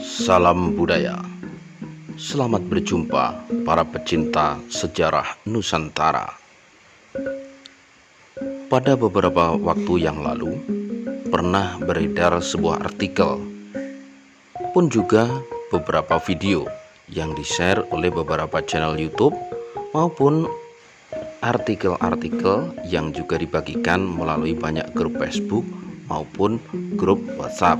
Salam budaya. Selamat berjumpa para pecinta sejarah Nusantara. Pada beberapa waktu yang lalu pernah beredar sebuah artikel pun juga beberapa video yang di-share oleh beberapa channel YouTube maupun artikel-artikel yang juga dibagikan melalui banyak grup Facebook maupun grup WhatsApp.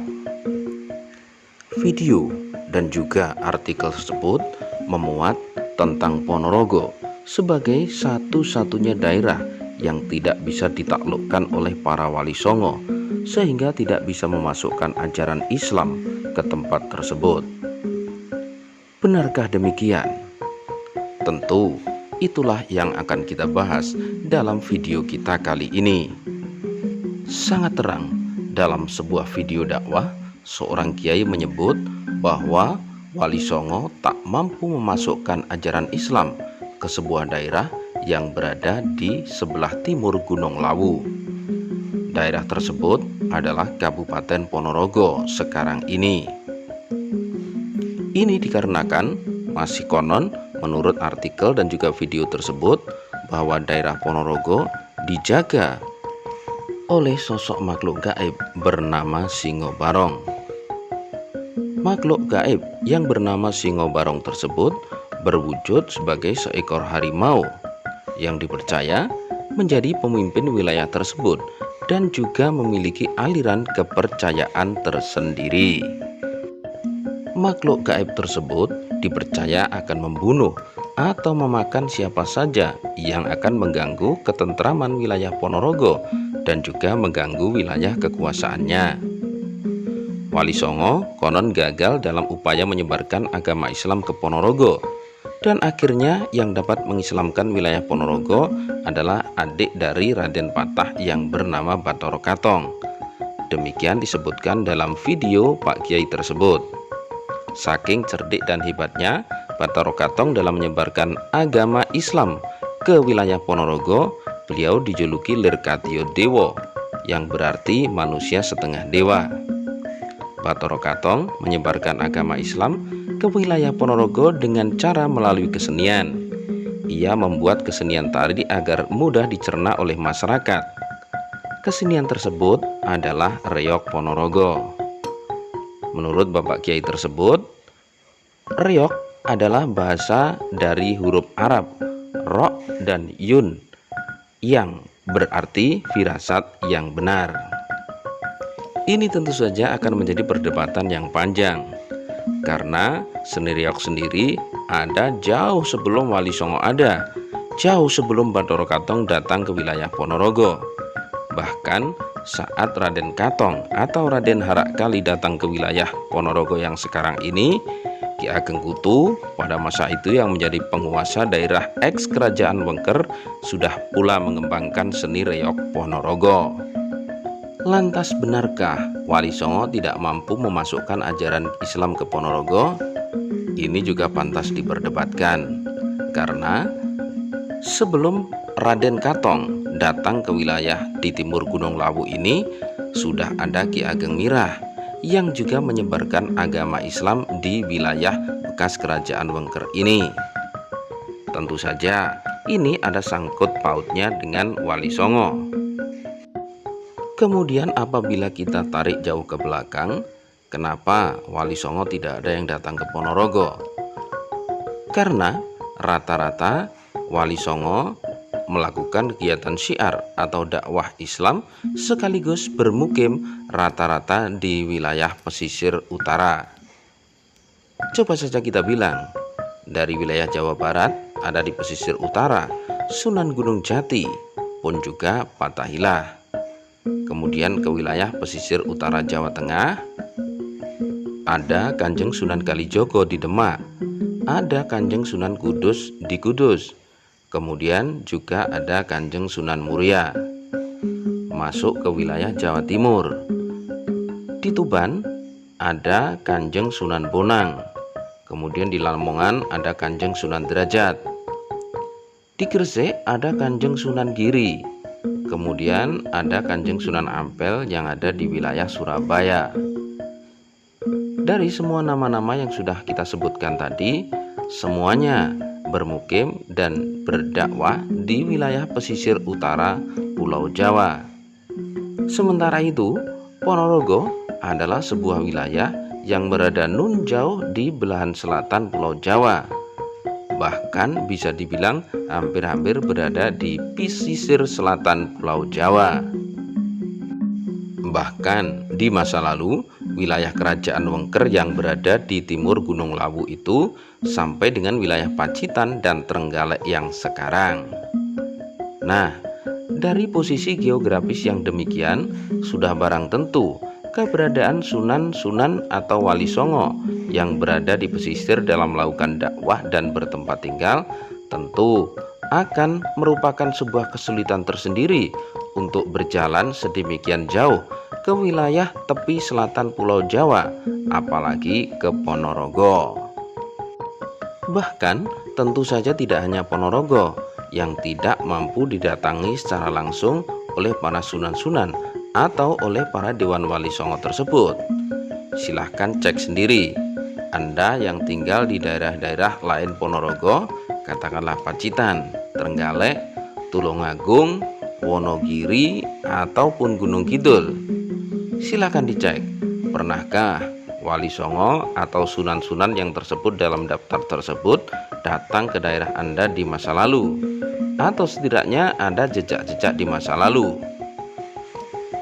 Video dan juga artikel tersebut memuat tentang Ponorogo sebagai satu-satunya daerah yang tidak bisa ditaklukkan oleh para wali songo, sehingga tidak bisa memasukkan ajaran Islam ke tempat tersebut. Benarkah demikian? Tentu itulah yang akan kita bahas dalam video kita kali ini. Sangat terang dalam sebuah video dakwah, seorang kiai menyebut bahwa wali songo tak mampu memasukkan ajaran Islam ke sebuah daerah yang berada di sebelah timur Gunung Lawu. Daerah tersebut adalah Kabupaten Ponorogo sekarang ini. Ini dikarenakan masih konon menurut artikel dan juga video tersebut bahwa daerah Ponorogo dijaga oleh sosok makhluk gaib bernama Singo Barong. Makhluk gaib yang bernama Singo Barong tersebut berwujud sebagai seekor harimau yang dipercaya menjadi pemimpin wilayah tersebut dan juga memiliki aliran kepercayaan tersendiri. Makhluk gaib tersebut dipercaya akan membunuh atau memakan siapa saja yang akan mengganggu ketentraman wilayah Ponorogo dan juga mengganggu wilayah kekuasaannya. Wali Songo konon gagal dalam upaya menyebarkan agama Islam ke Ponorogo, dan akhirnya yang dapat mengislamkan wilayah Ponorogo adalah adik dari Raden Patah yang bernama Bathara Katong. Demikian disebutkan dalam video Pak Kiai tersebut. Saking cerdik dan hebatnya Bathara Katong dalam menyebarkan agama Islam ke wilayah Ponorogo, beliau dijuluki Lirkatio Dewo, yang berarti manusia setengah dewa. Bathara Katong menyebarkan agama Islam ke wilayah Ponorogo dengan cara melalui kesenian. Ia membuat kesenian tari agar mudah dicerna oleh masyarakat. Kesenian tersebut adalah Reog Ponorogo. Menurut Bapak Kiai tersebut, reog adalah bahasa dari huruf Arab Ro dan Yun yang berarti firasat yang benar. Ini tentu saja akan menjadi perdebatan yang panjang, karena seni reog sendiri ada jauh sebelum Wali Songo ada, jauh sebelum Bathara Katong datang ke wilayah Ponorogo. Bahkan saat Raden Katong atau Raden Harakali datang ke wilayah Ponorogo yang sekarang ini, Ki Ageng Kutu pada masa itu yang menjadi penguasa daerah eks Kerajaan Wengker sudah pula mengembangkan seni reog Ponorogo. Lantas benarkah Wali Songo tidak mampu memasukkan ajaran Islam ke Ponorogo? Ini juga pantas diperdebatkan, karena sebelum Raden Katong datang ke wilayah di timur Gunung Lawu ini, sudah ada Ki Ageng Mirah yang juga menyebarkan agama Islam di wilayah bekas Kerajaan Wengker ini. Tentu saja ini ada sangkut pautnya dengan Wali Songo. Kemudian apabila kita tarik jauh ke belakang, kenapa Wali Songo tidak ada yang datang ke Ponorogo? Karena rata-rata Wali Songo melakukan kegiatan syiar atau dakwah Islam sekaligus bermukim rata-rata di wilayah pesisir utara. Coba saja kita bilang, dari wilayah Jawa Barat ada di pesisir utara Sunan Gunung Jati, pun juga Fathahilah. Kemudian ke wilayah pesisir utara Jawa Tengah ada Kanjeng Sunan Kalijogo di Demak, ada Kanjeng Sunan Kudus di Kudus, kemudian juga ada Kanjeng Sunan Muria. Masuk ke wilayah Jawa Timur, di Tuban ada Kanjeng Sunan Bonang, kemudian di Lamongan ada Kanjeng Sunan Derajat, di Gresik ada Kanjeng Sunan Giri, kemudian ada Kanjeng Sunan Ampel yang ada di wilayah Surabaya. Dari semua nama-nama yang sudah kita sebutkan tadi, semuanya bermukim dan berdakwah di wilayah pesisir utara Pulau Jawa. Sementara itu, Ponorogo adalah sebuah wilayah yang berada nun jauh di belahan selatan Pulau Jawa. Bahkan bisa dibilang hampir-hampir berada di pesisir selatan Pulau Jawa. Bahkan di masa lalu, wilayah kerajaan Wengker yang berada di timur Gunung Lawu itu sampai dengan wilayah Pacitan dan Trenggalek yang sekarang. Nah, dari posisi geografis yang demikian, sudah barang tentu keberadaan sunan-sunan atau wali songo yang berada di pesisir dalam melakukan dakwah dan bertempat tinggal tentu akan merupakan sebuah kesulitan tersendiri untuk berjalan sedemikian jauh ke wilayah tepi selatan Pulau Jawa, apalagi ke Ponorogo. Bahkan tentu saja tidak hanya Ponorogo yang tidak mampu didatangi secara langsung oleh para sunan-sunan atau oleh para dewan wali songo tersebut. Silahkan cek sendiri. Anda yang tinggal di daerah-daerah lain Ponorogo, katakanlah Pacitan, Trenggalek, Tulungagung, Wonogiri, ataupun Gunung Kidul, silahkan dicek. Pernahkah wali songo atau sunan-sunan yang tersebut dalam daftar tersebut datang ke daerah Anda di masa lalu? Atau setidaknya ada jejak-jejak di masa lalu?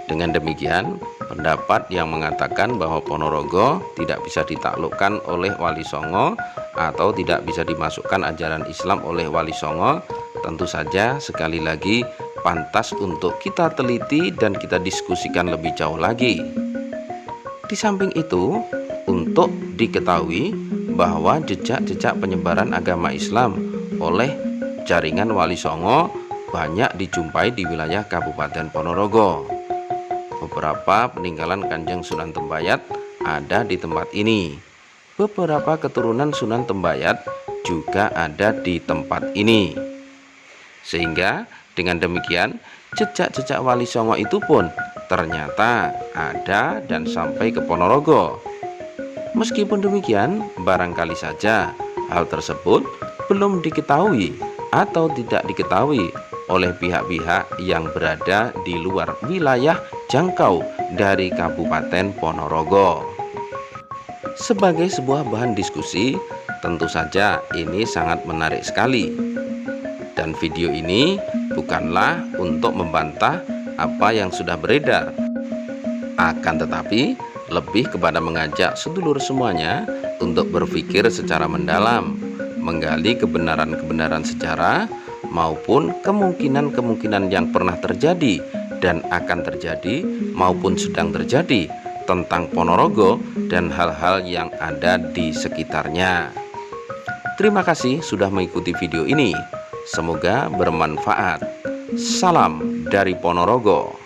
Dengan demikian, pendapat yang mengatakan bahwa Ponorogo tidak bisa ditaklukkan oleh wali songo atau tidak bisa dimasukkan ajaran Islam oleh wali songo, tentu saja sekali lagi pantas untuk kita teliti dan kita diskusikan lebih jauh lagi. Di samping itu, untuk diketahui bahwa jejak-jejak penyebaran agama Islam oleh jaringan wali songo banyak dijumpai di wilayah Kabupaten Ponorogo. Beberapa peninggalan Kanjeng Sunan Tembayat ada di tempat ini. Beberapa keturunan Sunan Tembayat juga ada di tempat ini. Sehingga dengan demikian jejak-jejak wali songo itu pun ternyata ada dan sampai ke Ponorogo. Meskipun demikian, barangkali saja hal tersebut belum diketahui atau tidak diketahui oleh pihak-pihak yang berada di luar wilayah jangkau dari Kabupaten Ponorogo. Sebagai sebuah bahan diskusi, tentu saja ini sangat menarik sekali. Dan video ini bukanlah untuk membantah apa yang sudah beredar, akan tetapi lebih kepada mengajak sedulur semuanya untuk berpikir secara mendalam, menggali kebenaran-kebenaran sejarah maupun kemungkinan-kemungkinan yang pernah terjadi dan akan terjadi maupun sedang terjadi tentang Ponorogo dan hal-hal yang ada di sekitarnya. Terima kasih sudah mengikuti video ini. Semoga bermanfaat. Salam dari Ponorogo.